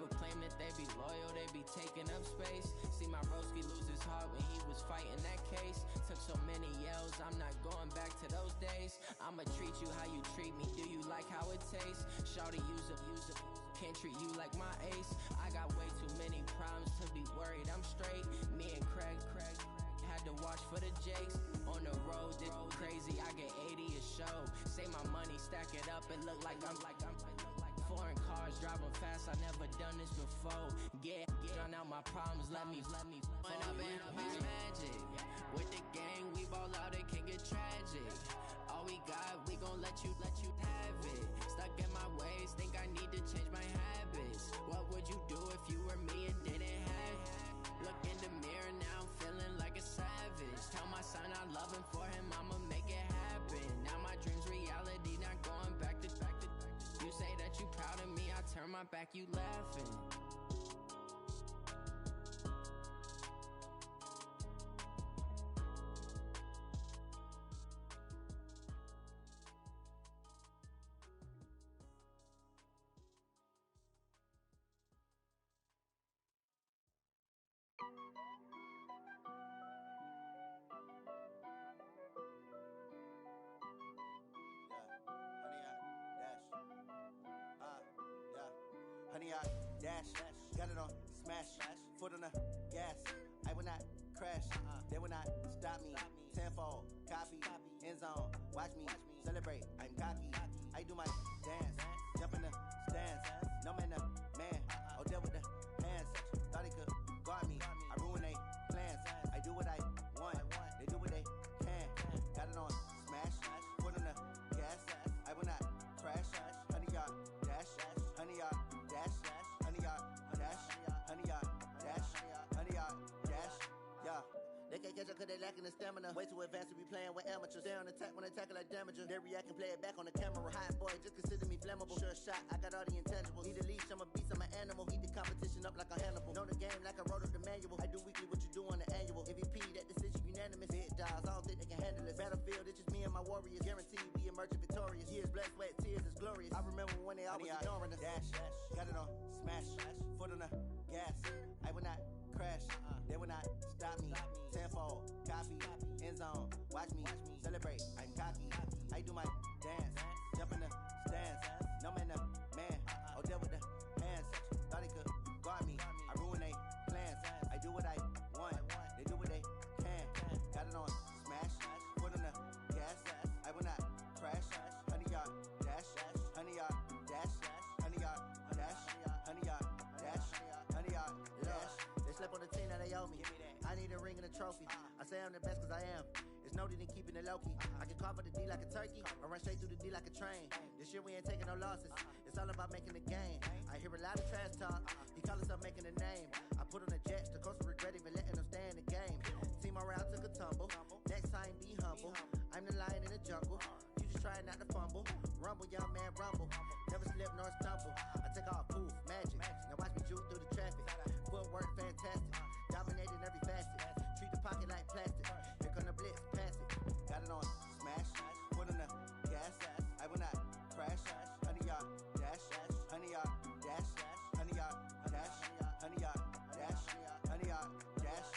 People claim that they be loyal, they be taking up space. See my broski lose his heart when he was fighting that case. Took so many yells, I'm not going back to those days. I'ma treat you how you treat me, do you like how it tastes? Shawty, use up, can't treat you like my ace. I got way too many problems to be worried, I'm straight. Me and Craig had to watch for the Jakes. On the road, this crazy, I get 80 a show. Say my money, stack it up, and look like I'm foreign cars, driving fast, I never done this before. Get on out my problems, let me When I've been magic. With the gang, we ball out, it can get tragic. All we got, we gon' let you have it. Stuck in my ways, think I need to change my habits. What would you do if you were me and didn't have it? Look in the mirror, now I'm feeling like a savage. Tell my son I love him, for him I'ma make it happen. Now my dream's reality, not going back to. You say that you proud of me, I turn my back, you laughing. Honey, I dash, got it on smash, foot on the gas. I will not crash, they will not stop me. Tenfold, copy, end zone, watch me celebrate. I'm cocky, I do my dance, jump in the stands. No man, the man, oh deal with the hands. Thought he could guard me, I ruin they plans. I do what I want, they do what they can. Got it on smash, foot on the gas. I will not crash, honey, y'all dash, honey, y'all dash, honey, y'all dash, honey, y'all dash, honey, y'all dash, yeah. They can't catch up cause they lacking the stamina. Way too advanced to be playing with amateurs. Stay on attack when they tackle like damager. They react and play it back on the camera. Hot boy, just consider me flammable. Sure shot, I got all the intangibles. Need a leash, I'm a beast, I'm an animal. Heat the competition up like a Hannibal. Know the game like I wrote up the manual. I do weekly what you do on the annual. MVP, that decision unanimous. Big dials, I don't think they can handle it. Battlefield, it's just me and my warriors. Guaranteed we emerging victorious. Years, blood, sweat, tears, it's glorious. I remember when they always ignoring us. Dash, got it on smash, foot on the gas. I will not crash, they will not stop me. Tenfold, copy, end zone, watch me celebrate. I'm cocky, I do my dance, jump in the stands. No man, the man, oh deal with the hands. Thought he could guard me, I ruin they plans. I do what I want, they do what they can. Got it on smash, foot on the gas. I will not crash, honey, y'all dash, honey, y'all dash, honey, y'all dash, honey, y'all dash, honey, y'all dash. They slept on the team that they owe me. I need a ring and a trophy. I say I'm the best cause I am. It's noted in keeping it low key. I can carve up the D like a turkey, or run straight through the D like a train. This year we ain't taking no losses. It's all about making the game. I hear a lot of trash talk. He call himself making a name. I put on the jets, the coast will regret even letting them stay in the game. Team around took a tumble. Next time be humble. I'm the lion in the jungle. You just try not to fumble. Rumble, young man, rumble. Never slip nor stumble. I take off poof, magic. Now watch me juke through the traffic. Footwork fantastic. Dominating every facet. Treat the pocket like plastic. Here come the blitz, pass it. Got it on smash, foot on the gas. I will not crash, honey, y'all dash, honey, y'all dash, honey, y'all dash, honey, y'all dash, honey, y'all dash.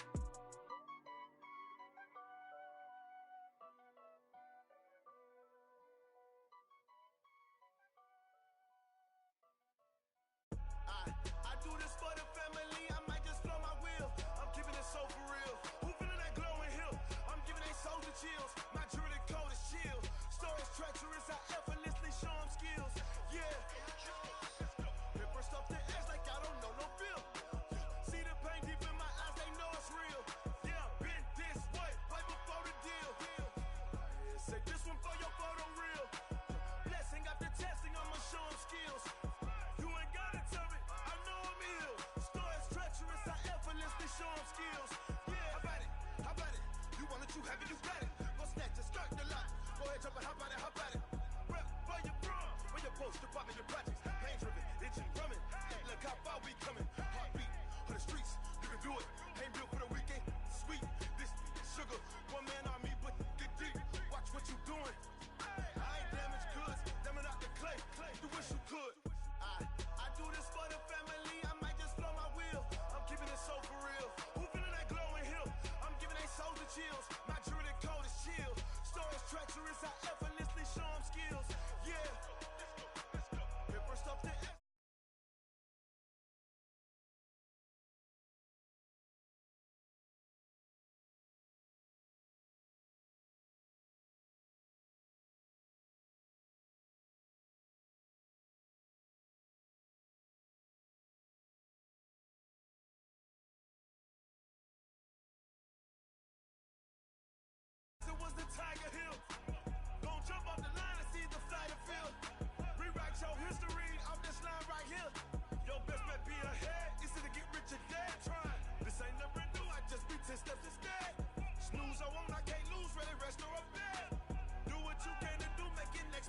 I do this for the family, I might just blow my wheel.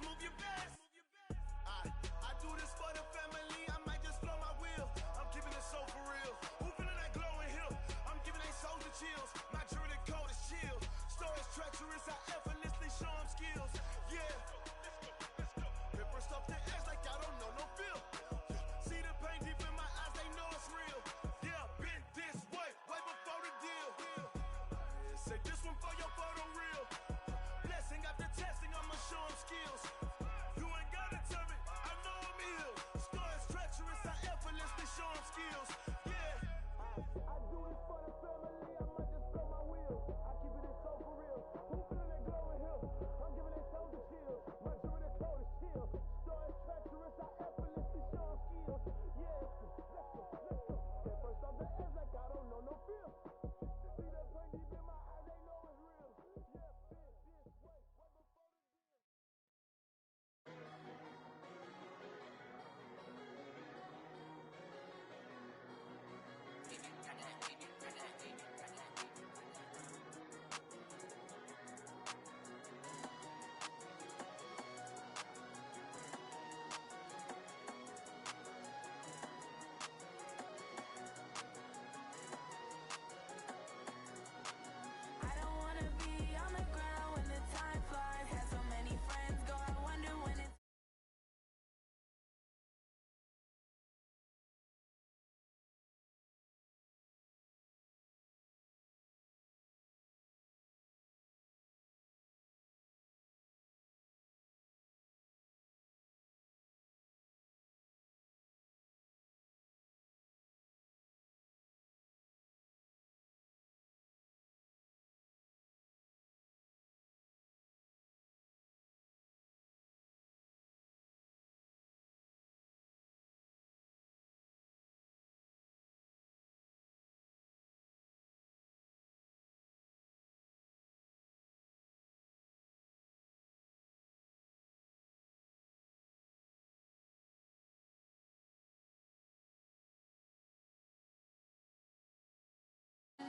move your best. I do this for the family, I might just blow my wheel. I'm keeping it so for real. Who feeling that glowing hill? I'm giving they souls the chills. My jewelry code is chill. Stories treacherous, I effortlessly show them skills. Yeah. Pepper stuff the edge like I don't know no feel. See the pain deep in my eyes, they know it's real. Yeah, been this way before the deal. Say this one for your photo reel. Blessing after testing, I'ma show them skills. You ain't gotta tell me, I know I'm ill. Stories treacherous, I effortlessly show them skills. Yeah. I do this for the family, I might just blow my wheel. I keep it so for real. Who feeling that glowing hill? I'm giving they souls the chills. My jewelry code is chill. Stories treacherous, I effortlessly show them skills. Yeah. Let's go. Get first off the edge like I don't know no feel. See the pain deep in my eyes, they know it's real. Yeah, been this way before the deal. I don't wanna be on the ground when the time flies. Had so many friends go, I wonder when it's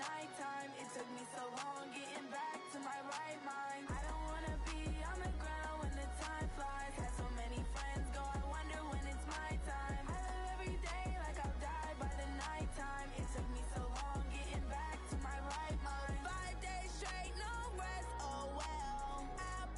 nighttime. It took me so long getting back to my right mind. I don't wanna be on the ground when the time flies. Had so many friends go, I wonder when it's my time. I live every day like I'll die by the nighttime. It took me so long getting back to my right mind. 5 days straight, no rest, oh well. I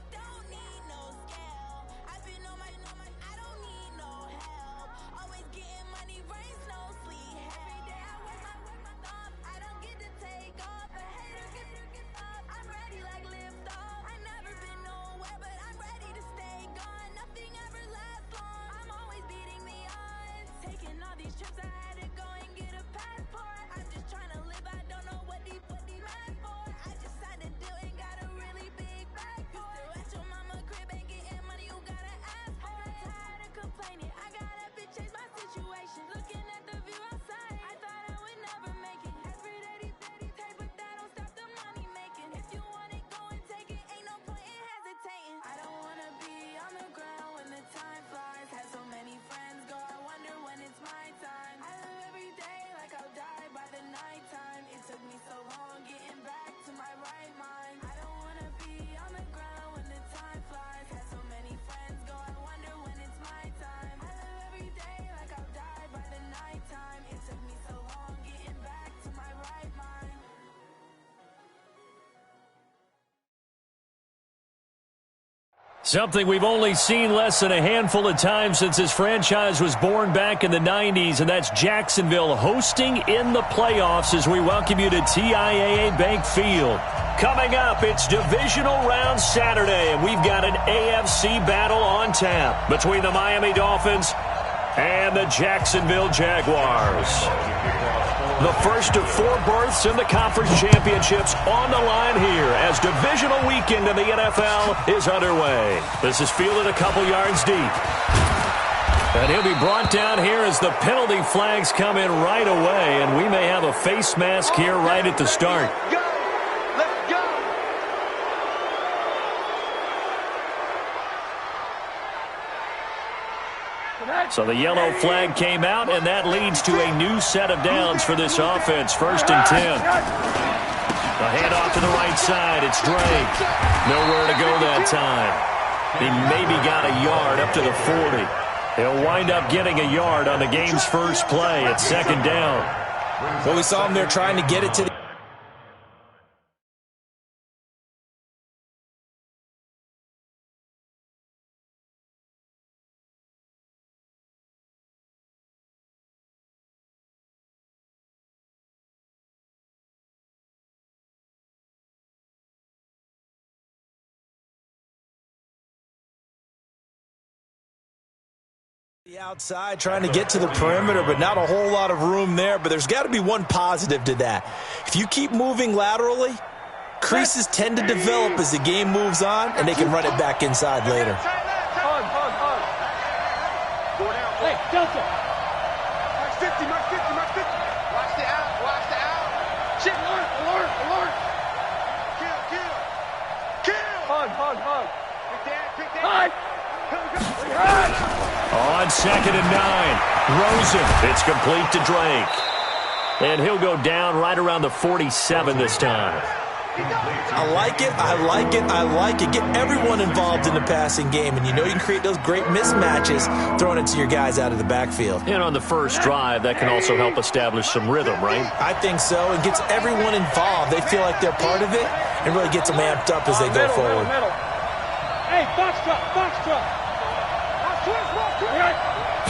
don't need no scale. I've been on my, I don't need no help. Always getting money, rain, snow, sleet. Every day I work my thumb. I don't get to take off. A hater gets up. I'm ready like lift off. I never been nowhere, but I'm ready to stay gone. Nothing ever lasts long. I'm always beating the odds. Taking all these trips, I had to go and get a passport. I'm just trying to live. I don't know what these mad for. I just signed a deal and got a really big bag for it. Still at your mama crib and getting money, you gotta ask for it. Tired of complaining. I gotta bitch change my situation. Looking at the view outside, I thought I would never make it. Every day these take, but that don't stop the money making. If you want it, go and take it. Ain't no point in hesitating. I don't wanna be on the ground when the time flies. Had so many friends go, I wonder when it's my time. I live every day like I'll die by the nighttime. It took me so long getting back to my right mind. I don't wanna be on the ground when the time flies. Had so many friends go, I wonder when it's my time. I live every day like I'll die by the nighttime. It took me so long getting back to my right mind. Something we've only seen less than a handful of times since this franchise was born back in the 90s, and that's Jacksonville hosting in the playoffs as we welcome you to TIAA Bank Field. Coming up, it's Divisional Round Saturday, and we've got an AFC battle on tap between the Miami Dolphins and the Jacksonville Jaguars. The first of 4 berths in the conference championships on the line here as divisional weekend in the NFL is underway. This is fielded a couple yards deep. And he'll be brought down here as the penalty flags come in right away, and we may have a face mask here right at the start. So the yellow flag came out, and that leads to a new set of downs for this offense. 1st and 10. The handoff to the right side. It's Drake. Nowhere to go that time. He maybe got a yard up to the 40. He'll wind up getting a yard on the game's first play at second down. Well, we saw him there trying to get it to the outside, trying to get to the perimeter, but not a whole lot of room there. But there's got to be one positive to that. If you keep moving laterally, creases tend to develop as the game moves on, and they can run it back inside later. Hey, Delta. Mark 50, Mark 50, Mark 50. Watch the out, watch the out. Shit, alert. Kill. Hug. Big dad. On 2nd and 9, Rosen. It's complete to Drake. And he'll go down right around the 47 this time. I like it. Get everyone involved in the passing game, and you know you can create those great mismatches throwing it to your guys out of the backfield. And on the first drive, that can also help establish some rhythm, right? I think so. It gets everyone involved. They feel like they're part of it and really gets them amped up as they go forward. Hey, box truck.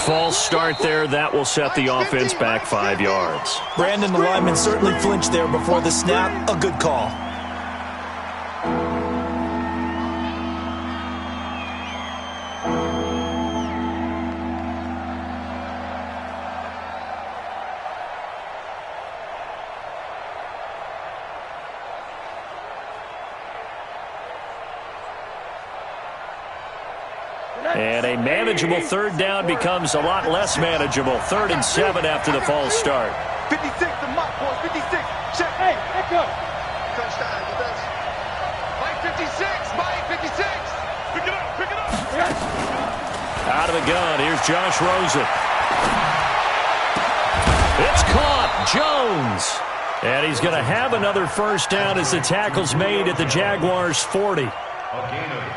False start there. That will set the offense back 5 yards. Brandon, the lineman, certainly flinched there before the snap. A good call. And a manageable third down becomes a lot less manageable. 3rd and 7 after the false start. 56, the mock boy, 56. Check. Hey, echo. Touchdown, defense. Mike 56, Mike 56. Pick it up. Out of the gun, here's Josh Rosen. It's caught, Jones. And he's going to have another first down as the tackle's made at the Jaguars' 40.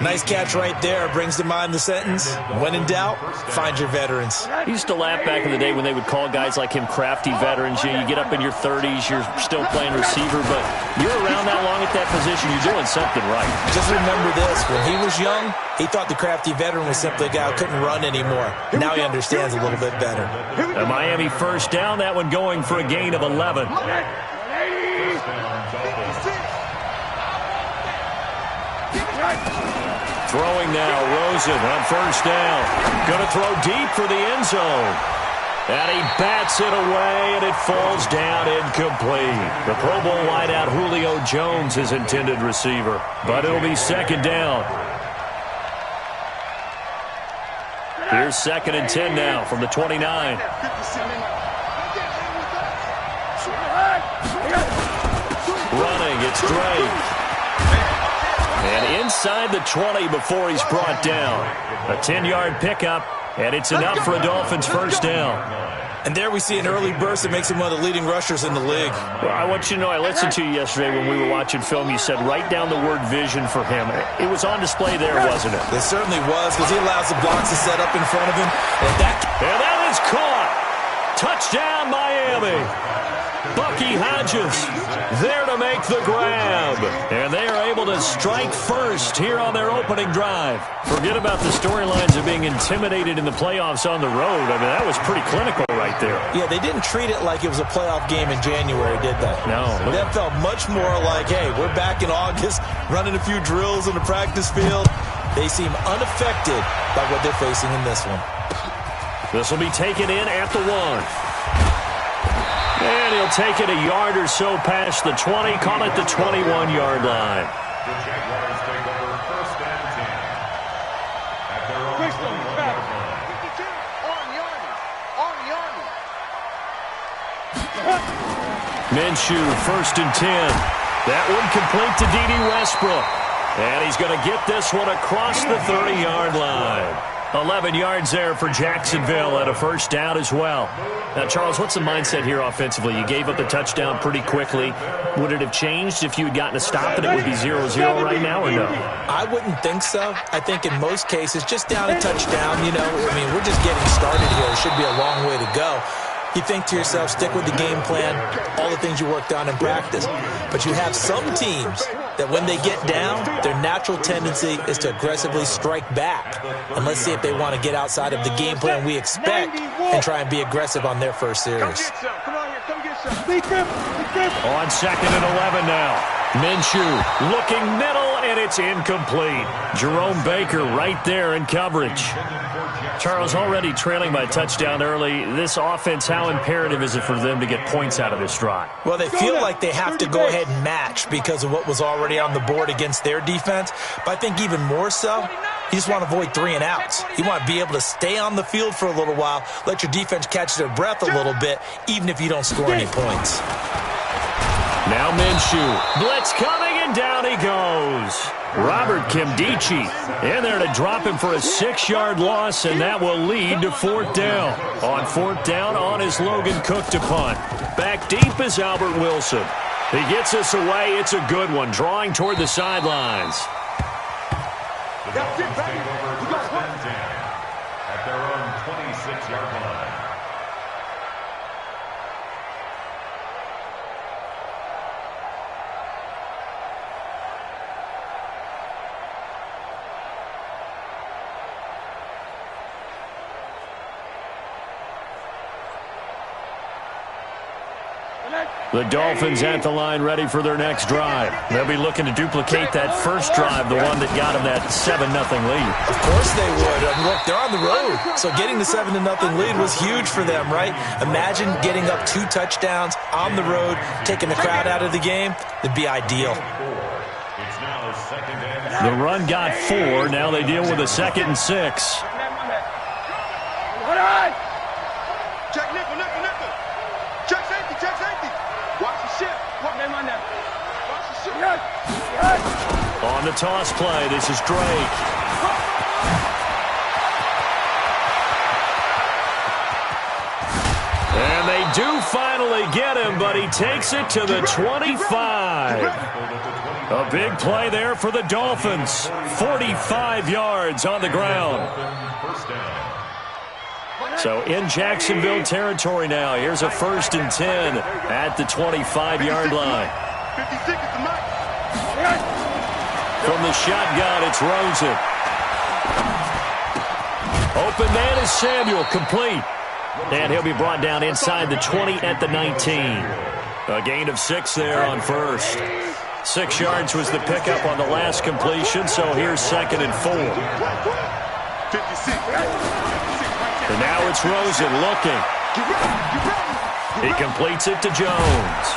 Nice catch right there. Brings to mind the sentence, when in doubt, find your veterans. I used to laugh back in the day when they would call guys like him crafty veterans. You get up in your 30s, you're still playing receiver, but you're around that long at that position, you're doing something right. Just remember this, when he was young, he thought the crafty veteran was simply a guy who couldn't run anymore. Now he understands a little bit better. A Miami first down, that one going for a gain of 11. Throwing now, Rosen on first down. Going to throw deep for the end zone. And he bats it away, and it falls down incomplete. The Pro Bowl wideout Julio Jones, his intended receiver. But it'll be second down. Here's 2nd and 10 now from the 29. Running, it's Drake. And inside the 20 before he's brought down. A 10-yard pickup, and it's enough for a Dolphins first down. And there we see an early burst that makes him one of the leading rushers in the league. Well, I want you to know, I listened to you yesterday when we were watching film. You said write down the word vision for him. It was on display there, wasn't it? It certainly was, because he allows the blocks to set up in front of him. And that is caught. Touchdown, Miami. Bucky Hodges there to make the grab. And they are able to strike first here on their opening drive. Forget about the storylines of being intimidated in the playoffs on the road. I mean, that was pretty clinical right there. Yeah, they didn't treat it like it was a playoff game in January, did they? No. That felt much more like, hey, we're back in August, running a few drills in the practice field. They seem unaffected by what they're facing in this one. This will be taken in at the 1. And he'll take it a yard or so past the 20, call it the 21-yard line. The Jaguars take over 1st and 10. At their own 52, on Yarny. Minshew, 1st and 10. That one complete to D.D. Westbrook. And he's going to get this one across the 30-yard line. 11 yards there for Jacksonville and a first down as well. Now, Charles, what's the mindset here offensively? You gave up the touchdown pretty quickly. Would it have changed if you had gotten a stop and it would be 0-0 right now or no? I wouldn't think so. I think in most cases, just down a touchdown, we're just getting started here. It should be a long way to go. You think to yourself, stick with the game plan, all the things you worked on in practice. But you have some teams that when they get down, their natural tendency is to aggressively strike back. And let's see if they want to get outside of the game plan we expect and try and be aggressive on their first series. On 2nd and 11 now. Minshew looking middle, and it's incomplete. Jerome Baker right there in coverage. Charles, already trailing by a touchdown early. This offense, how imperative is it for them to get points out of this drive? Well, they feel like they have to go ahead and match because of what was already on the board against their defense. But I think even more so, you just want to avoid 3 and outs. You want to be able to stay on the field for a little while, let your defense catch their breath a little bit, even if you don't score any points. Now Minshew. Blitz coming, and down he goes. Robert Kimdichie in there to drop him for a 6-yard loss, and that will lead to 4th down. On 4th down, on is Logan Cook to punt. Back deep is Albert Wilson. He gets us away. It's a good one, drawing toward the sidelines. The Dolphins take over 1st and 10 at their own 26-yard line. The Dolphins at the line ready for their next drive. They'll be looking to duplicate that first drive, the one that got them that 7-0 lead. Of course they would. Look, they're on the road, so getting the 7-0 lead was huge for them, right? Imagine getting up 2 touchdowns on the road, taking the crowd out of the game. It'd be ideal. It's now 2nd and 6. The run got 4. Now they deal with a 2nd and 6. Check nickel. Check safety. Watch the ship. Watch the ship. On the toss play, this is Drake. And they do finally get him, but he takes it to the 25. A big play there for the Dolphins. 45 yards on the ground. First down. So in Jacksonville territory now. Here's a 1st and 10 at the 25-yard line. 56 is the mark. From the shotgun, it's Rosen. Open man is Samuel, complete. And he'll be brought down inside the 20 at the 19. A gain of 6 there on first. 6 yards was the pickup on the last completion, so here's 2nd and 4. 56. And now it's Rosen looking. He completes it to Jones.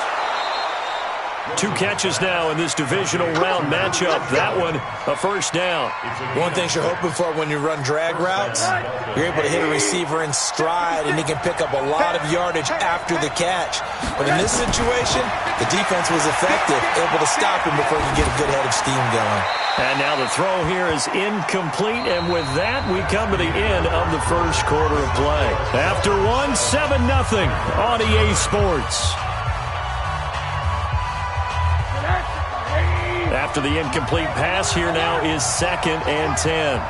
2 catches now in this divisional round matchup. That one, a first down. One thing you're hoping for when you run drag routes, you're able to hit a receiver in stride, and he can pick up a lot of yardage after the catch. But in this situation, the defense was effective, able to stop him before he could get a good head of steam going. And now the throw here is incomplete, and with that, we come to the end of the first quarter of play. After 7-0 on EA Sports. After the incomplete pass, here now is 2nd and 10.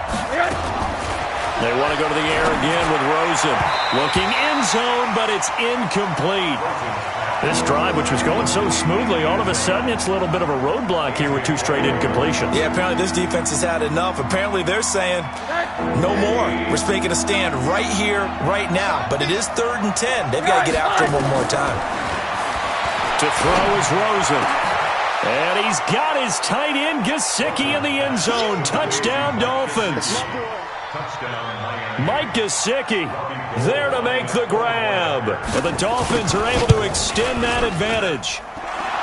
They want to go to the air again with Rosen. Looking end zone, but it's incomplete. This drive, which was going so smoothly, all of a sudden it's a little bit of a roadblock here with 2 straight incompletions. Yeah, apparently this defense has had enough. Apparently they're saying, no more. We're making a stand right here, right now. But it is 3rd and 10. They've got to get after him one more time. To throw is Rosen. And he's got his tight end, Gesicki, in the end zone. Touchdown, Dolphins. Mike Gesicki there to make the grab. But the Dolphins are able to extend that advantage.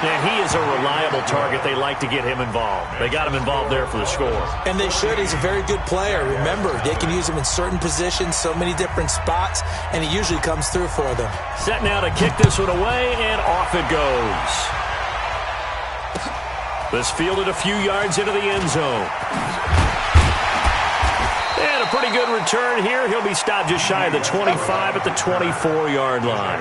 And he is a reliable target. They like to get him involved. They got him involved there for the score. And they should. He's a very good player. Remember, they can use him in certain positions, so many different spots, and he usually comes through for them. Set now to kick this one away, and off it goes. This fielded a few yards into the end zone. And a pretty good return here. He'll be stopped just shy of the 25 at the 24-yard line.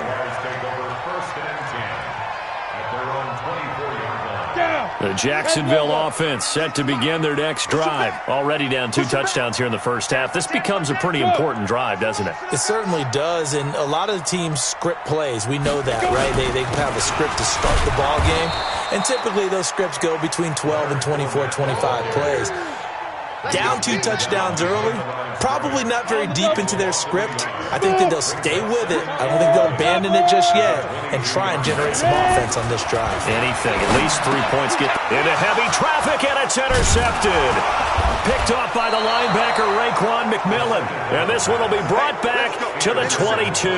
The Jacksonville offense set to begin their next drive. Already down 2 touchdowns here in the first half. This becomes a pretty important drive, doesn't it? It certainly does, and a lot of the teams script plays. We know that, right? They have a script to start the ball game, and typically those scripts go between 12 and 24, 25 plays. Down 2 touchdowns early, probably not very deep into their script. I think that they'll stay with it. I don't think they'll abandon it just yet and try and generate some offense on this drive. Anything, at least 3 points. Get into heavy traffic, and it's intercepted. Picked off by the linebacker, Raekwon McMillan. And this one will be brought back to the 22.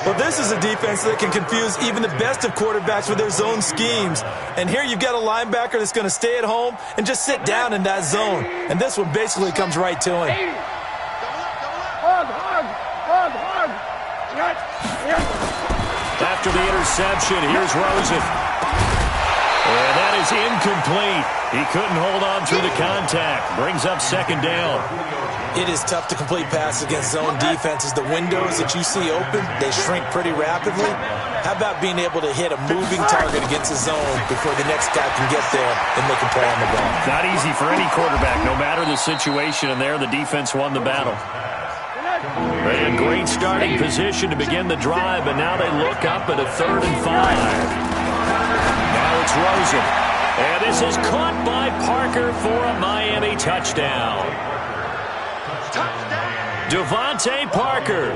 Well, this is a defense that can confuse even the best of quarterbacks with their zone schemes. And here you've got a linebacker that's going to stay at home and just sit down in that zone. And this one basically comes right to him. After the interception, here's Rosen. And that is incomplete. He couldn't hold on through the contact. Brings up second down. It is tough to complete passes against zone defenses. The windows that you see open, they shrink pretty rapidly. How about being able to hit a moving target against a zone before the next guy can get there and make a play on the ball? Not easy for any quarterback, no matter the situation. And there, the defense won the battle. And great starting position to begin the drive, and now they look up at a 3rd and 5. Now it's Rosen. And this is caught by Parker for a Miami touchdown. Devontae Parker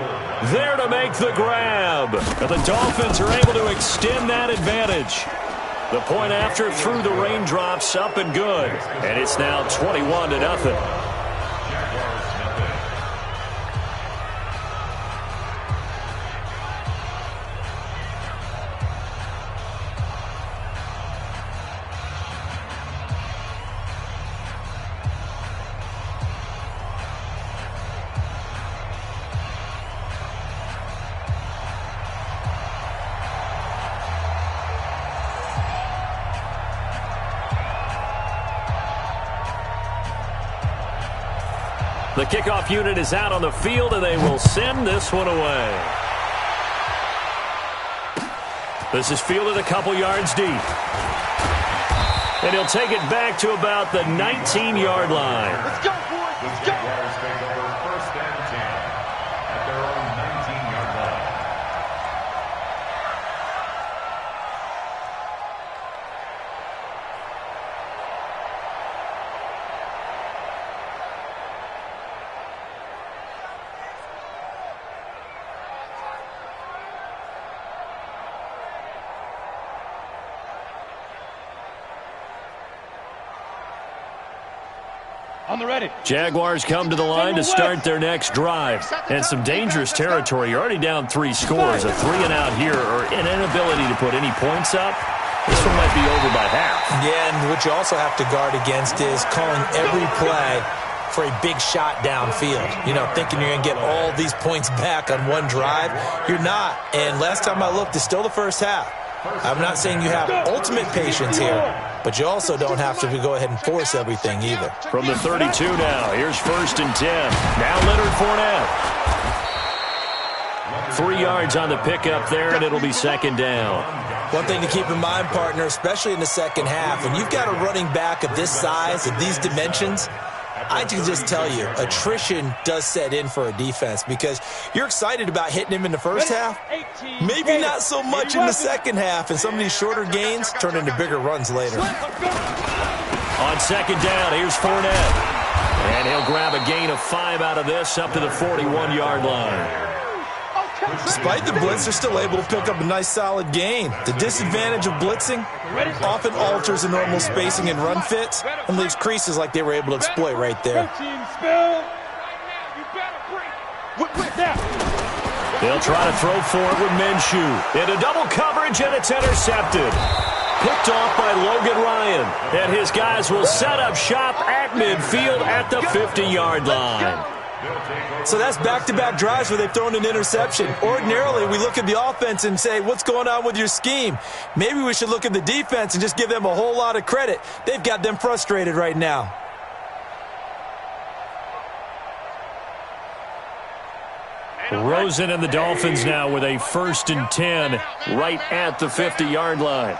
there to make the grab. And the Dolphins are able to extend that advantage. The point after through the raindrops, up and good. And it's now 21-0. The kickoff unit is out on the field, and they will send this one away. This is fielded a couple yards deep. And he'll take it back to about the 19-yard line. Let's go, boys. Let's go. First and 10 at their own 19-yard line. On the ready. Jaguars come to the line to start their next drive. And some dangerous territory. You're already down 3 scores. A 3-and-out here, or an inability to put any points up. This one might be over by half. Yeah, and what you also have to guard against is calling every play for a big shot downfield. You know, thinking you're going to get all these points back on one drive. You're not. And last time I looked, it's still the first half. I'm not saying you have ultimate patience here, but you also don't have to go ahead and force everything either. From the 32 now, here's 1st and 10. Now Leonard Fournette. 3 yards on the pickup there, and it'll be 2nd down. One thing to keep in mind, partner, especially in the second half, and you've got a running back of this size, of these dimensions, I can just tell you, attrition does set in for a defense because you're excited about hitting him in the first half. Maybe not so much in the second half, and some of these shorter gains turn into bigger runs later. On 2nd down, here's Fournette. And he'll grab a gain of 5 out of this up to the 41-yard line. Despite the blitz, they're still able to pick up a nice solid gain. The disadvantage of blitzing often alters the normal spacing and run fits and leaves creases like they were able to exploit right there. They'll try to throw for it with Minshew. Into double coverage, and it's intercepted. Picked off by Logan Ryan. And his guys will set up shop at midfield at the 50-yard line. So that's back-to-back drives where they've thrown an interception. Ordinarily, we look at the offense and say, what's going on with your scheme? Maybe we should look at the defense and just give them a whole lot of credit. They've got them frustrated right now. Rosen and the Dolphins now with a 1st and 10 right at the 50-yard line.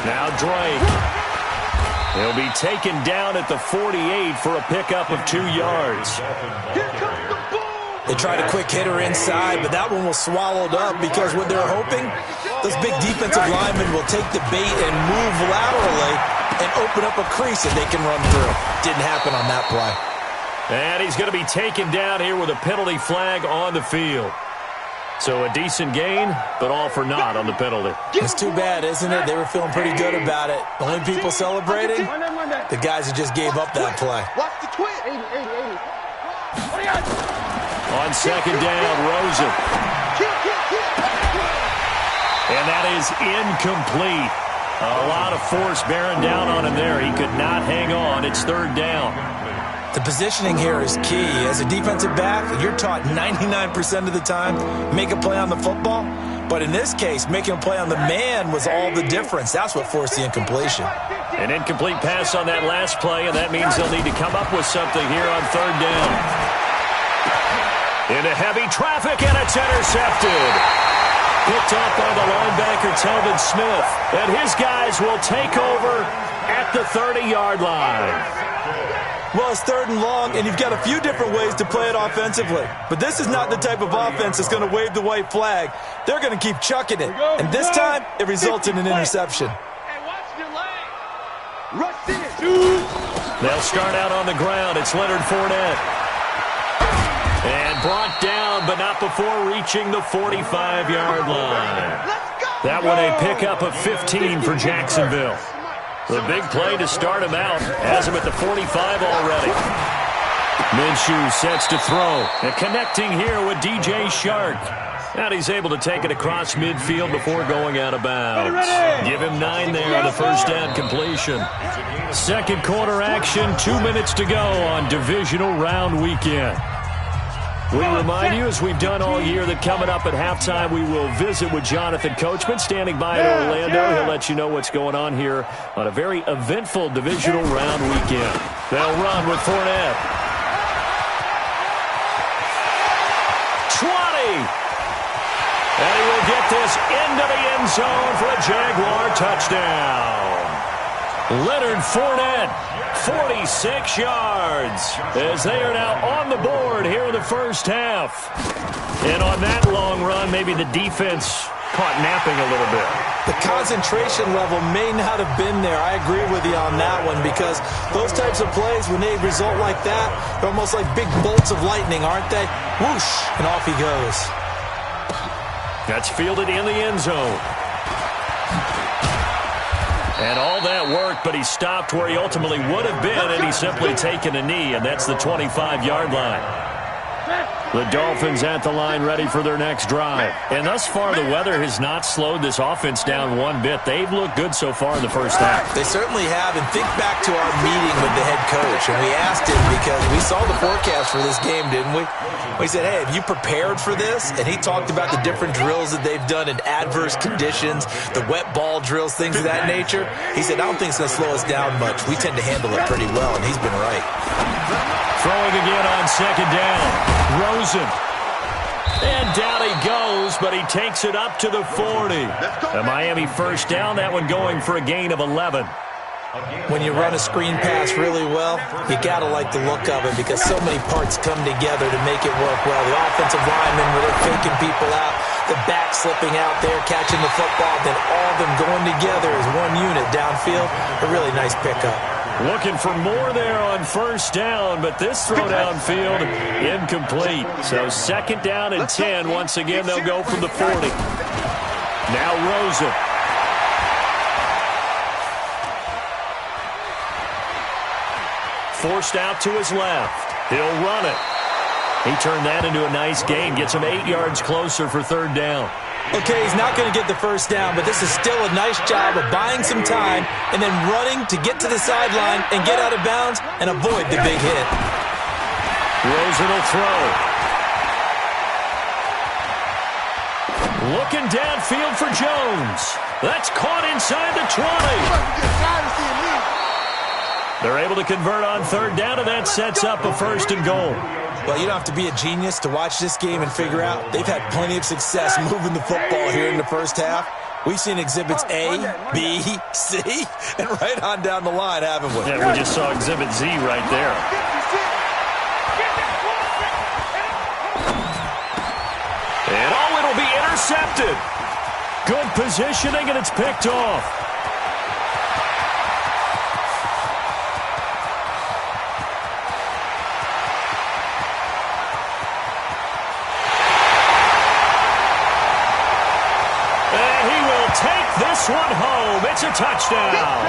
Now Drake. He'll be taken down at the 48 for a pickup of 2 yards. They tried a quick hitter inside, but that one was swallowed up because what they're hoping, those big defensive linemen will take the bait and move laterally and open up a crease that they can run through. Didn't happen on that play. And he's going to be taken down here with a penalty flag on the field. So a decent gain, but all for naught on the penalty. It's too bad, isn't it? They were feeling pretty good about it. The only people celebrating, the guys who just gave up that play. Watch the twin. 80. On 2nd down, Rosen. And that is incomplete. A lot of force bearing down on him there. He could not hang on. It's 3rd down. The positioning here is key. As a defensive back, you're taught 99% of the time, make a play on the football. But in this case, making a play on the man was all the difference. That's what forced the incompletion. An incomplete pass on that last play, and that means they'll need to come up with something here on 3rd down. Into heavy traffic, and it's intercepted. Picked off by the linebacker, Telvin Smith. And his guys will take over at the 30-yard line. Well, it's 3rd and long, and you've got a few different ways to play it offensively. But this is not the type of offense that's going to wave the white flag. They're going to keep chucking it. And this time, it results in an interception. They'll start out on the ground. It's Leonard Fournette. And brought down, but not before reaching the 45-yard line. That one a pickup of 15 for Jacksonville. The big play to start him out has him at the 45 already. Minshew sets to throw. And connecting here with DJ Shark. And he's able to take it across midfield before going out of bounds. Give him 9 there on the 1st down completion. 2nd quarter action, 2 minutes to go on divisional round weekend. We remind you, as we've done all year, that coming up at halftime, we will visit with Jonathan Coachman, standing by in Orlando. He'll let you know what's going on here on a very eventful divisional round weekend. They'll run with Fournette. 20! And he will get this into the end zone for a Jaguar touchdown. Leonard Fournette, 46 yards, as they are now on the board here in the 1st half. And on that long run, maybe the defense caught napping a little bit. The concentration level may not have been there. I agree with you on that one, because those types of plays, when they result like that, they're almost like big bolts of lightning, aren't they? Whoosh, and off he goes. That's fielded in the end zone. And all that work, but he stopped where he ultimately would have been, and he's simply taken a knee, and that's the 25-yard line. The Dolphins at the line, ready for their next drive. And thus far, the weather has not slowed this offense down one bit. They've looked good so far in the 1st half. They certainly have. And think back to our meeting with the head coach. And we asked him, because we saw the forecast for this game, didn't we? We said, hey, have you prepared for this? And he talked about the different drills that they've done in adverse conditions, the wet ball drills, things of that nature. He said, I don't think it's going to slow us down much. We tend to handle it pretty well, and he's been right. Throwing again on 2nd down. Rosen. And down he goes, but he takes it up to the 40. A Miami 1st down, that one going for a gain of 11. When you run a screen pass really well, you got to like the look of it, because so many parts come together to make it work well. The offensive linemen, where they're faking people out, the back slipping out there, catching the football, then all of them going together as one unit downfield. A really nice pickup. Looking for more there on 1st down, but this throw downfield incomplete. So 2nd down and 10. Once again, they'll go from the 40. Now Rosen. Forced out to his left. He'll run it. He turned that into a nice gain. Gets him 8 yards closer for 3rd down. Okay, he's not going to get the 1st down, but this is still a nice job of buying some time and then running to get to the sideline and get out of bounds and avoid the big hit. Rosen will throw. Looking downfield for Jones. That's caught inside the 20. They're able to convert on 3rd down, and that sets up a 1st and goal. Well, you don't have to be a genius to watch this game and figure out they've had plenty of success moving the football here in the first half. We've seen exhibits A, B, C, and right on down the line, haven't we? Yeah, we just saw exhibit Z right there. And it'll be intercepted. Good positioning, and it's picked off. This one home. It's a touchdown.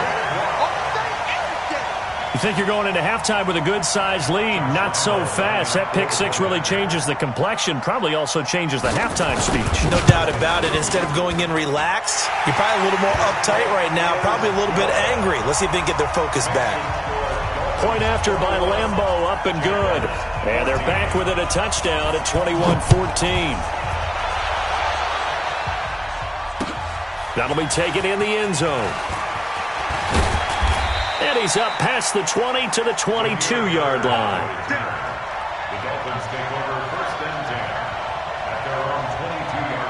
You think you're going into halftime with a good-sized lead? Not so fast. That pick six really changes the complexion, probably also changes the halftime speech. No doubt about it. Instead of going in relaxed, you're probably a little more uptight right now, probably a little bit angry. Let's see if they can get their focus back. Point after by Lambeau, up and good. And they're back with it, a touchdown at 21-14. That'll be taken in the end zone. And he's up past the 20 to the 22-yard line. The Dolphins take over first and 10 at their own 22-yard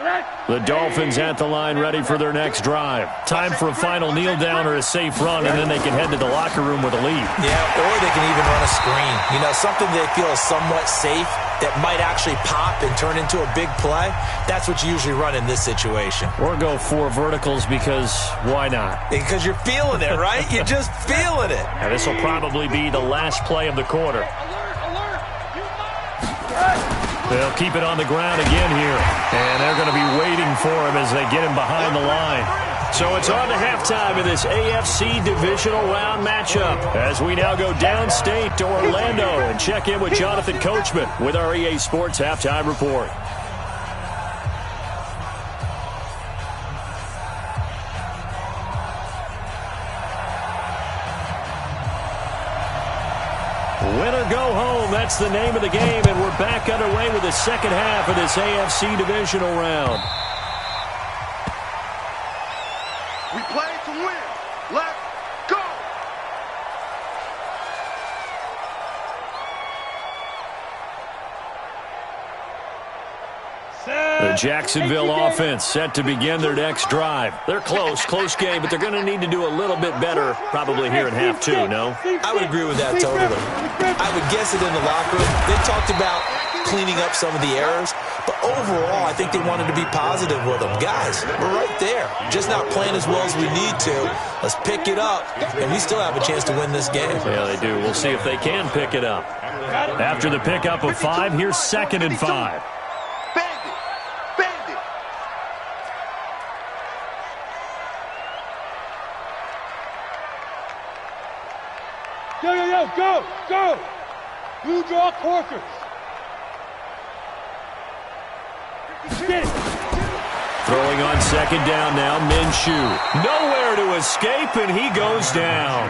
line. The Dolphins at the line, ready for their next drive. Time for a final kneel down or a safe run, and then they can head to the locker room with a lead. Yeah, or they can even run a screen. You know, something they feel is somewhat safe that might actually pop and turn into a big play. That's what you usually run in this situation. Or go 4 verticals because why not? Because you're feeling it, right? You're just feeling it. And this will probably be the last play of the quarter. They'll keep it on the ground again here. And they're going to be waiting for him as they get him behind the line. So it's on to halftime in this AFC divisional round matchup as we now go downstate to Orlando and check in with Jonathan Coachman with our EA Sports Halftime Report. Win or go home, that's the name of the game, and we're back underway with the second half of this AFC divisional round. We play to win. Let's go! The Jacksonville offense set to begin their next drive. They're close game, but they're going to need to do a little bit better probably here in half two, no? I would agree with that totally. I would guess it in the locker room. They talked about cleaning up some of the errors, but overall, I think they wanted to be positive with them. Guys, we're right there. Just not playing as well as we need to. Let's pick it up, and we still have a chance to win this game. Yeah, they do. We'll see if they can pick it up. After the pickup of 5, here's 2nd and 5. Go! You draw corkers. Get it. Throwing on 2nd down now, Minshew. Nowhere to escape, and he goes down.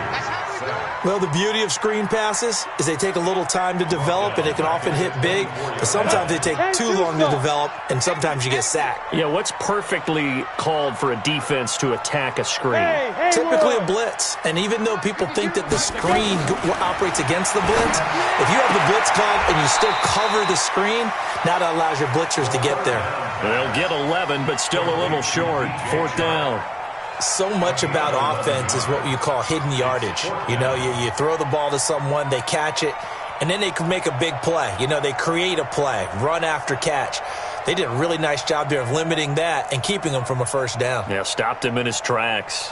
Well, the beauty of screen passes is they take a little time to develop, and they can often hit big, but sometimes they take too long to develop, and sometimes you get sacked. Yeah, what's perfectly called for a defense to attack a screen? Typically a blitz, and even though people think that the screen operates against the blitz, if you have the blitz called and you still cover the screen, now that allows your blitzers to get there. They'll get 11, but still a little short. 4th down. So much about offense is what you call hidden yardage. You know, you throw the ball to someone, they catch it, and then they can make a big play. You know, they create a play, run after catch. They did a really nice job there of limiting that and keeping him from a first down. Yeah, stopped him in his tracks.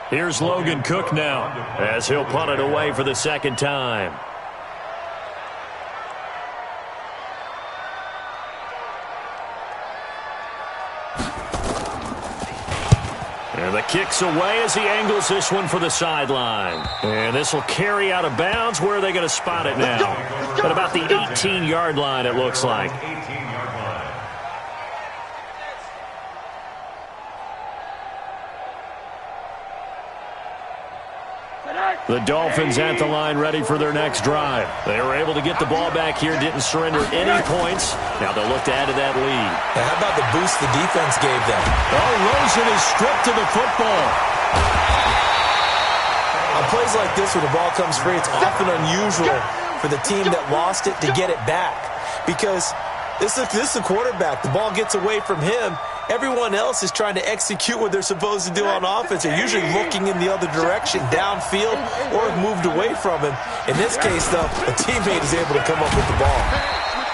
Here's Logan Cook now as he'll punt it away for the 2nd time. And the kick's away as he angles this one for the sideline. And this will carry out of bounds. Where are they going to spot it now? At about the 18-yard line, it looks like. The Dolphins at the line ready for their next drive. They were able to get the ball back here, didn't surrender any points. Now they'll look to add to that lead. Now how about the boost the defense gave them? Oh, Rosen is stripped to the football. On plays like this where the ball comes free, it's often unusual for the team that lost it to get it back. Because this is the quarterback. The ball gets away from him. Everyone else is trying to execute what they're supposed to do on offense. They're usually looking in the other direction, downfield, or have moved away from him. In this case, though, a teammate is able to come up with the ball.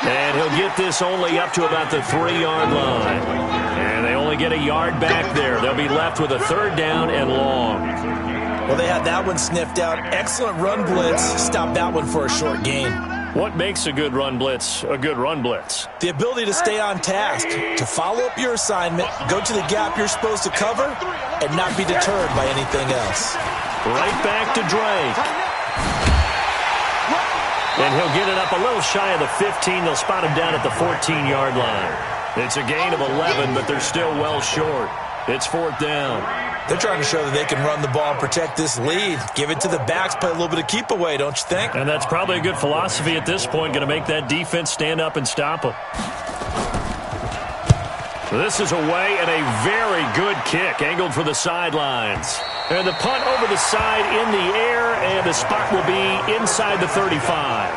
And he'll get this only up to about the 3-yard line. And they only get a yard back there. They'll be left with a 3rd down and long. Well, they had that one sniffed out. Excellent run blitz. Stopped that one for a short gain. What makes a good run blitz a good run blitz? The ability to stay on task, to follow up your assignment, go to the gap you're supposed to cover, and not be deterred by anything else. Right back to Drake. And he'll get it up a little shy of the 15. They'll spot him down at the 14-yard line. It's a gain of 11, but they're still well short. It's 4th down. They're trying to show that they can run the ball and protect this lead. Give it to the backs, play a little bit of keep away, don't you think? And that's probably a good philosophy at this point, going to make that defense stand up and stop them. This is away and a very good kick, angled for the sidelines. And the punt over the side in the air, and the spot will be inside the 35.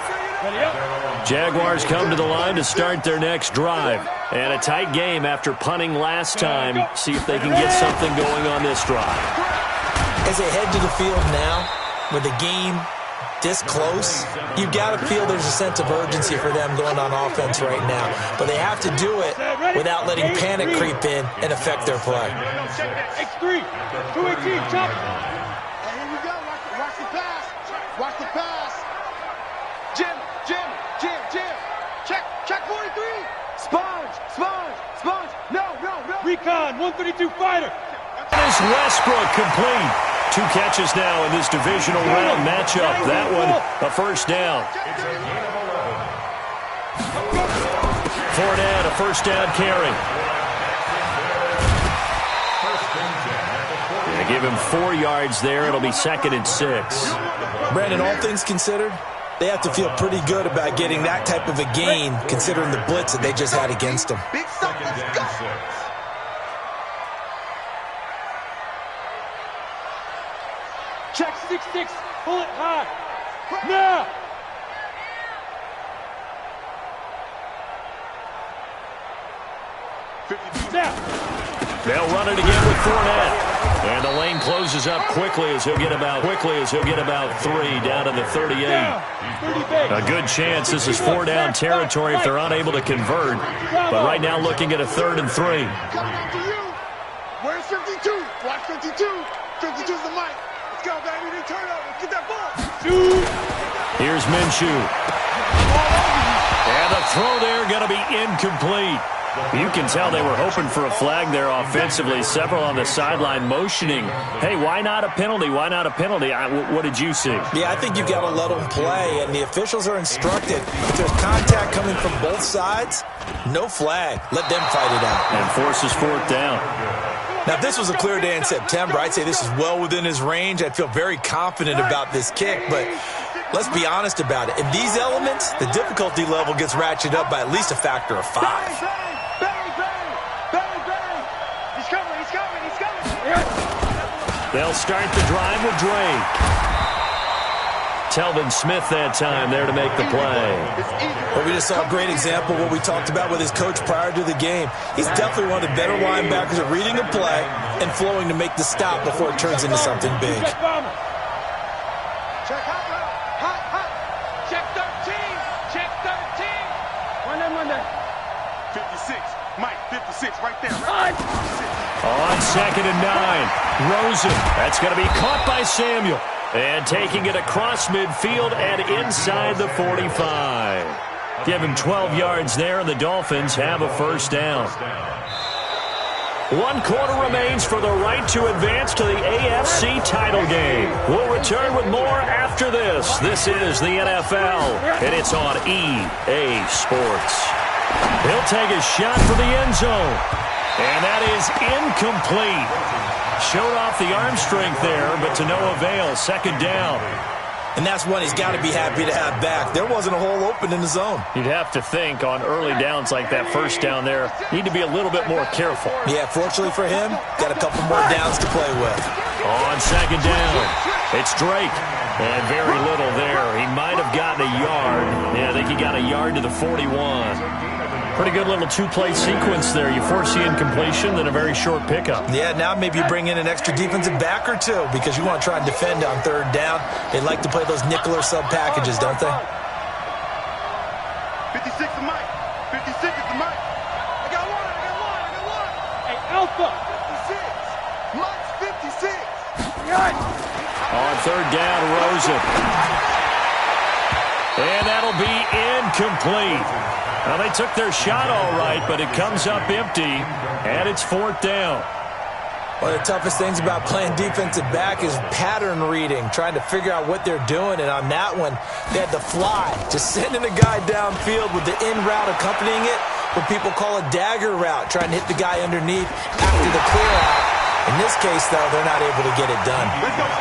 Jaguars come to the line to start their next drive. And a tight game after punting last time. See if they can get something going on this drive. As they head to the field now, with the game this close, you've got to feel there's a sense of urgency for them going on offense right now. But they have to do it without letting panic creep in and affect their play. X3, 218, chop. And here we go. Watch the pass. Watch the pass. Jim. Check 43. Sponge. No. Recon, 132 fighter. Is Westbrook complete? 2 catches now in this divisional round matchup. That one, a 1st down. Fournette, a 1st down carry. Yeah, give him 4 yards there. It'll be 2nd and 6. Brandon, all things considered, they have to feel pretty good about getting that type of a gain, considering the blitz that they just had against them. Big stuff, let's go. Check 6-6, pull it high. Now. They'll run it again with Fournette. And the lane closes up quickly as he'll get about 3 down to the 38. A good chance this is 4-down territory if they're unable to convert. But right now looking at a 3rd and 3. Where's 52? Watch 52. 52's the mic. Let's go, baby. They turn over. Get that ball. Here's Minshew. And the throw there going to be incomplete. You can tell they were hoping for a flag there offensively. Several on the sideline motioning. Hey, why not a penalty? Why not a penalty? What did you see? Yeah, I think you've got to let them play, and the officials are instructed. If there's contact coming from both sides, no flag. Let them fight it out. And forces 4th down. Now, if this was a clear day in September, I'd say this is well within his range. I'd feel very confident about this kick, but let's be honest about it. In these elements, the difficulty level gets ratcheted up by at least a factor of 5. They'll start the drive with Drake. Telvin Smith that time there to make the play. Well, we just saw a great example of what we talked about with his coach prior to the game. He's definitely one of the better linebackers at reading a play and flowing to make the stop before it turns into something big. Check hot. Check 13. Check 13. One there. 56. Mike, 56 right there. Right. On 2nd and 9. Rosen. That's going to be caught by Samuel. And taking it across midfield and inside the 45. Give him 12 yards there, and the Dolphins have a 1st down. 1 quarter remains for the right to advance to the AFC title game. We'll return with more after this. This is the NFL, and it's on EA Sports. He'll take a shot for the end zone, and that is incomplete. Showed off the arm strength there, but to no avail. 2nd down. And that's one he's got to be happy to have back. There wasn't a hole open in the zone. You'd have to think on early downs like that 1st down there, need to be a little bit more careful. Yeah, fortunately for him, got a couple more downs to play with. On 2nd down, it's Drake. And very little there. He might have gotten a yard. Yeah, I think he got a yard to the 41. Pretty good little 2-play sequence there. You force the incompletion, then a very short pickup. Yeah, now maybe you bring in an extra defensive back or two because you want to try and defend on 3rd down. They like to play those nickel or sub packages, don't they? 56 is Mike. 56 is the Mike. I got one. Hey, Alpha. 56. Mike's 56. On 3rd down, Rosen. And that'll be incomplete. Now, they took their shot all right, but it comes up empty, and it's 4th down. One of the toughest things about playing defensive back is pattern reading, trying to figure out what they're doing. And on that one, they had the fly, just sending a guy downfield with the in route accompanying it, what people call a dagger route, trying to hit the guy underneath after the clear out. In this case, though, they're not able to get it done.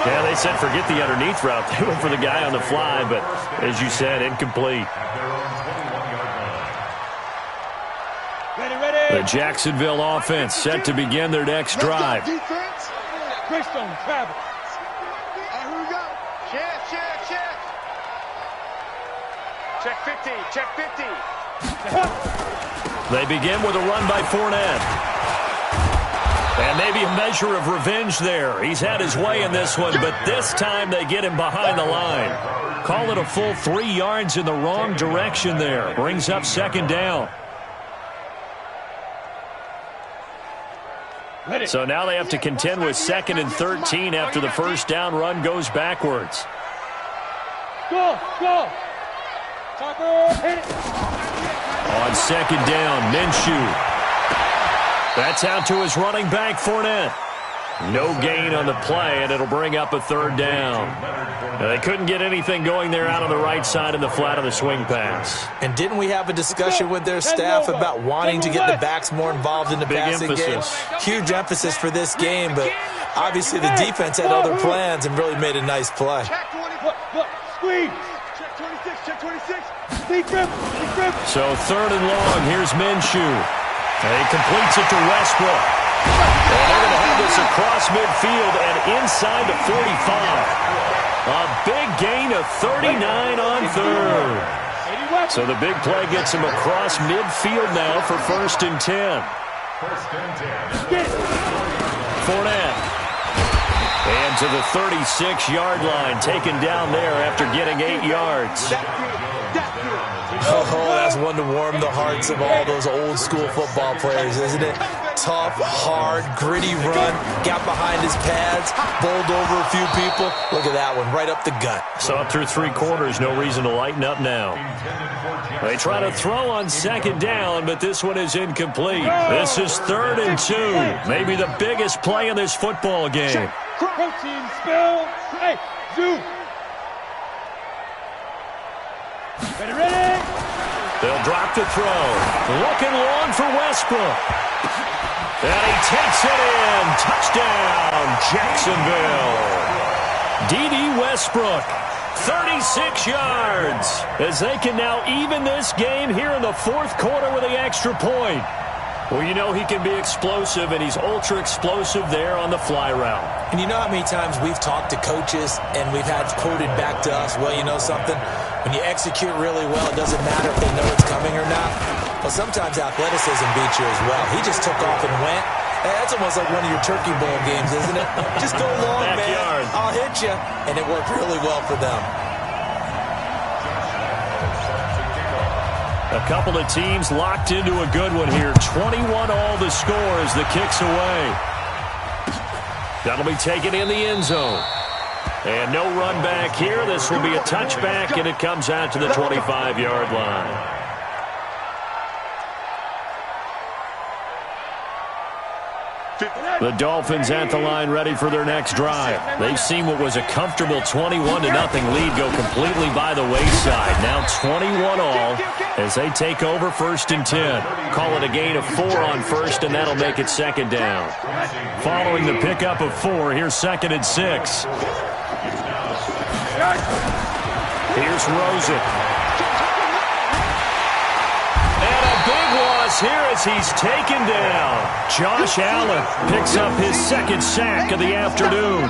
Yeah, they said forget the underneath route. They went for the guy on the fly, but as you said, incomplete. The Jacksonville offense set to begin their next drive. Greystone travel. Here we go. Check. Check 50. Check 50. They begin with a run by Fournette. And maybe a measure of revenge there. He's had his way in this one, but this time they get him behind the line. Call it a full 3 yards in the wrong direction there. Brings up 2nd down. So now they have to contend with 2nd and 13 after the 1st down run goes backwards. Go. Tucker, hit it. On 2nd down, Minshew. That's out to his running back, Fournette. No gain on the play, and it'll bring up a 3rd down. Now, they couldn't get anything going there out on the right side in the flat of the swing pass. And didn't we have a discussion with their staff about wanting to get the backs more involved in the passing game? Huge emphasis for this game, but obviously the defense had other plans and really made a nice play. Look, squeeze. Check 26. Deep grip. So 3rd and long, here's Minshew. And he completes it to Westbrook. And they're going to have this across midfield and inside the 45. A big gain of 39 on 3rd. So the big play gets him across midfield now for 1st and 10. Fournette. And to the 36-yard line, taken down there after getting 8 yards. Oh, that's one to warm the hearts of all those old-school football players, isn't it? Tough, hard, gritty run, got behind his pads, bowled over a few people. Look at that one, right up the gut. So up through 3 quarters, no reason to lighten up now. They try to throw on 2nd down, but this one is incomplete. This is 3rd and 2, maybe the biggest play in this football game. Protein spill. Hey, Zoo. Ready. They'll drop the throw. Looking long for Westbrook. And he takes it in. Touchdown, Jacksonville. D.D. Westbrook, 36 yards, as they can now even this game here in the 4th quarter with the extra point. Well, you know he can be explosive, and he's ultra-explosive there on the fly route. And you know how many times we've talked to coaches and we've had quoted back to us, well, you know something? When you execute really well, it doesn't matter if they know it's coming or not. Well, sometimes athleticism beats you as well. He just took off and went. Hey, that's almost like one of your Turkey Bowl games, isn't it? Just go long, Backyard. man. I'll hit you. And it worked really well for them. A couple of teams locked into a good one here. 21 all the score as the kick's away. That'll be taken in the end zone. And no run back here. This will be a touchback, and it comes out to the 25-yard line. The Dolphins at the line ready for their next drive. They've seen what was a comfortable 21-0 lead go completely by the wayside. Now 21-all as they take over 1st and 10. Call it a gain of 4 on first, and that'll make it 2nd down. Following the pickup of 4, here's 2nd and 6. Here's Rosen. Here as he's taken down. Josh Allen picks up his 2nd sack of the afternoon.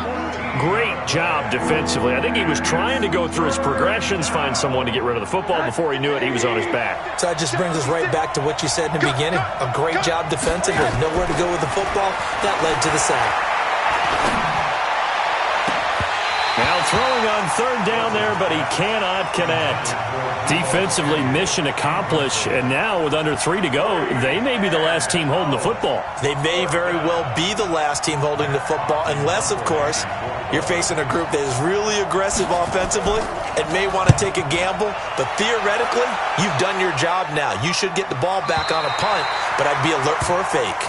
Great job defensively. I think he was trying to go through his progressions, find someone to get rid of the football. Before he knew it, he was on his back. So that just brings us right back to what you said in the beginning. A great job defensively. Nowhere to go with the football. That led to the sack. Now throwing on 3rd down there, but he cannot connect. Defensively, mission accomplished, and now with under 3 to go, they may be the last team holding the football. They may very well be the last team holding the football, unless, of course, you're facing a group that is really aggressive offensively and may want to take a gamble, but theoretically, you've done your job now. You should get the ball back on a punt, but I'd be alert for a fake.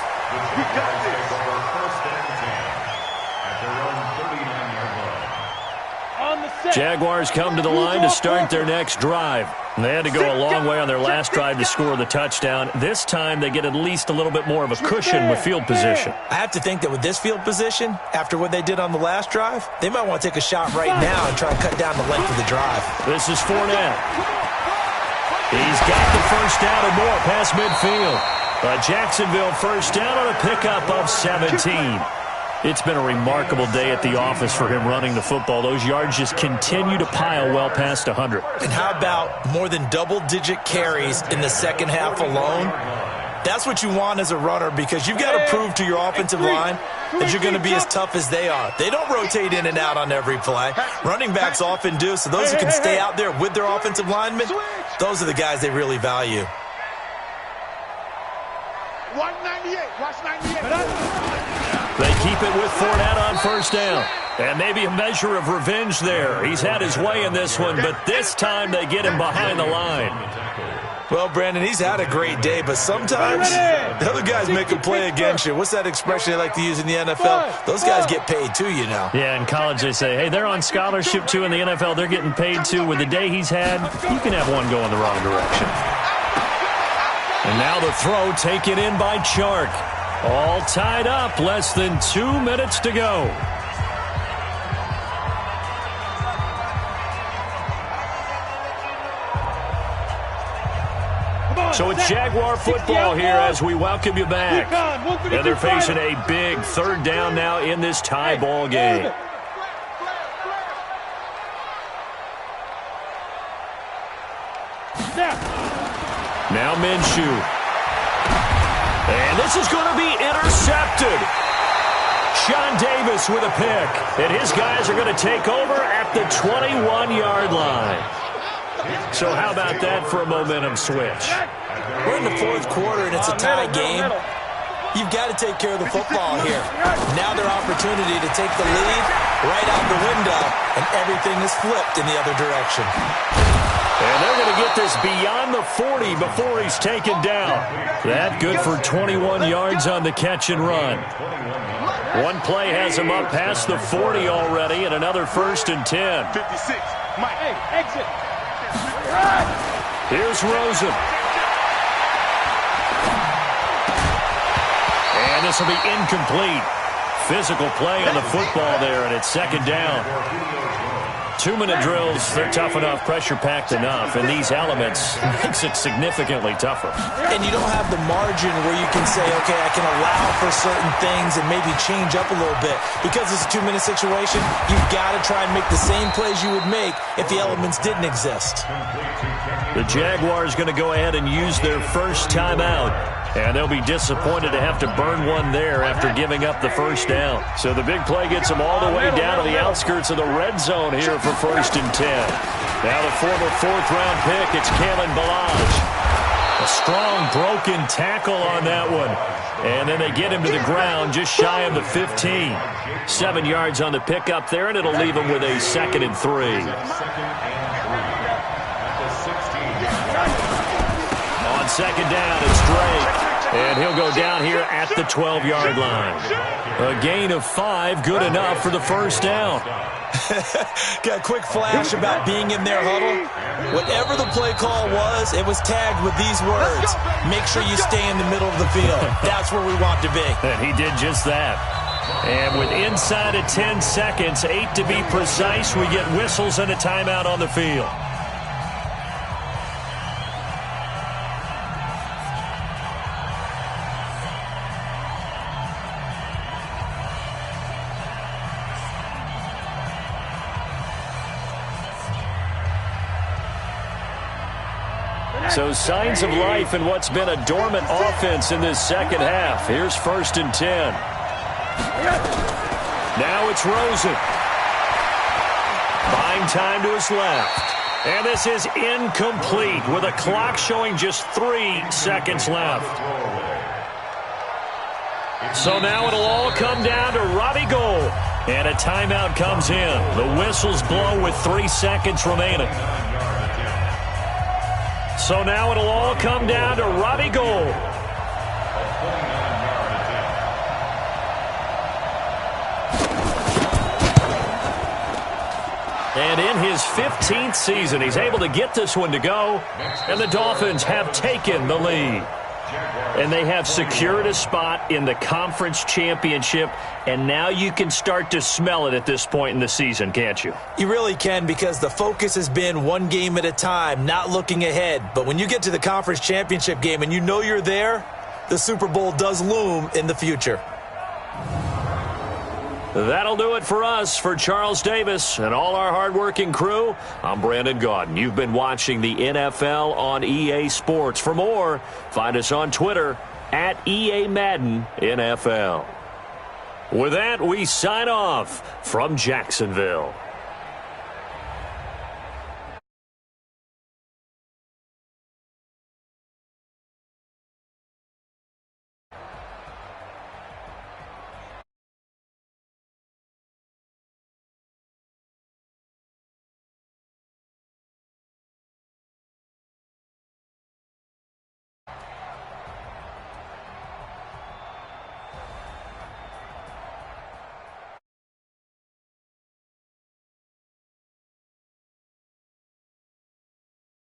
Jaguars come to the line to start their next drive. They had to go a long way on their last drive to score the touchdown. This time, they get at least a little bit more of a cushion with field position. I have to think that with this field position, after what they did on the last drive, they might want to take a shot right now and try and cut down the length of the drive. This is Fournette. He's got the 1st down and more past midfield. A Jacksonville 1st down on a pickup of 17. It's been a remarkable day at the office for him running the football. Those yards just continue to pile well past 100. And how about more than double-digit carries in the 2nd half alone? That's what you want as a runner, because you've got to prove to your offensive line that you're going to be as tough as they are. They don't rotate in and out on every play. Running backs often do, so those who can stay out there with their offensive linemen, those are the guys they really value. 198. Watch 98. They keep it with Fournette on 1st down. And maybe a measure of revenge there. He's had his way in this one, but this time they get him behind the line. Well, Brandon, he's had a great day, but sometimes the other guys make a play against you. What's that expression they like to use in the NFL? Those guys get paid too, you know. Yeah, in college they say, hey, they're on scholarship too. In the NFL, they're getting paid too. With the day he's had, you can have one going the wrong direction. And now the throw taken in by Chark. All tied up, less than 2 minutes to go. So it's Jaguar football here as we welcome you back. And they're facing a big 3rd down now in this tie ball game. Now Minshew. And this is going to be intercepted. Sean Davis with a pick. And his guys are going to take over at the 21-yard line. So how about that for a momentum switch? We're in the 4th quarter, and it's a tie game. You've got to take care of the football here. Now their opportunity to take the lead right out the window, and everything is flipped in the other direction. And they're going to get this beyond the 40 before he's taken down. That good for 21 yards on the catch and run. One play has him up past the 40 already, and another 1st and 10. 56. Mike, hey, exit. Here's Rosen. And this will be incomplete. Physical play on the football there, and it's 2nd down. 2-minute drills, they're tough enough, pressure-packed enough, and these elements makes it significantly tougher. And you don't have the margin where you can say, okay, I can allow for certain things and maybe change up a little bit. Because it's a 2-minute situation, you've got to try and make the same plays you would make if the elements didn't exist. The Jaguars going to go ahead and use their first timeout. And they'll be disappointed to have to burn one there after giving up the 1st down. So the big play gets them all the way down to the outskirts of the red zone here for 1st and 10. Now the former 4th-round pick, it's Kalen Ballage. A strong broken tackle on that one. And then they get him to the ground just shy of the 15. 7 yards on the pickup there, and it'll leave him with a 2nd and 3. On 2nd down, it's Drake. And he'll go down here at the 12-yard line. A gain of 5, good enough for the first down. Got a quick flash about being in their huddle. Whatever the play call was, it was tagged with these words: make sure you stay in the middle of the field. That's where we want to be. And he did just that. And with inside of 10 seconds, 8 to be precise, we get whistles and a timeout on the field. So signs of life in what's been a dormant offense in this second half. Here's 1st and 10. Now it's Rosen. Buying time to his left. And this is incomplete with a clock showing just 3 seconds left. So now it'll all come down to Robbie Gould. And a timeout comes in. The whistles blow with 3 seconds remaining. So now it'll all come down to Robbie Gould. And in his 15th season, he's able to get this one to go. And the Dolphins have taken the lead. And they have secured a spot in the conference championship. And now you can start to smell it at this point in the season, can't you? You really can, because the focus has been one game at a time, not looking ahead. But when you get to the conference championship game and you know you're there, the Super Bowl does loom in the future. That'll do it for us. For Charles Davis and all our hardworking crew, I'm Brandon Gaudin. You've been watching the NFL on EA Sports. For more, find us on Twitter at EA Madden NFL. With that, we sign off from Jacksonville.